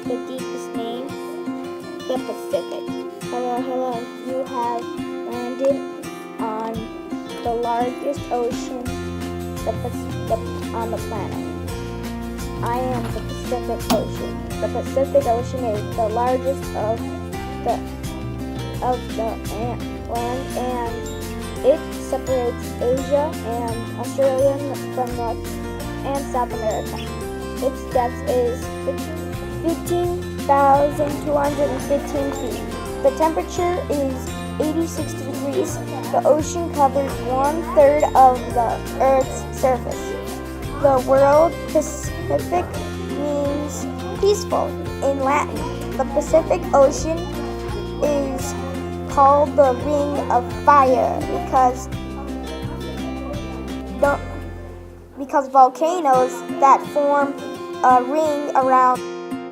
the deepest name? The Pacific. Hello, hello. You have landed on the largest ocean on the planet. I am the Pacific Ocean. The Pacific Ocean is the largest of the land, and it separates Asia and Australia from North and South America. Its depth is 15,215 feet. The temperature is 86 degrees. The ocean covers 1/3 of the Earth's surface. The word Pacific means peaceful in Latin. The Pacific Ocean is called the Ring of Fire because volcanoes that form a ring around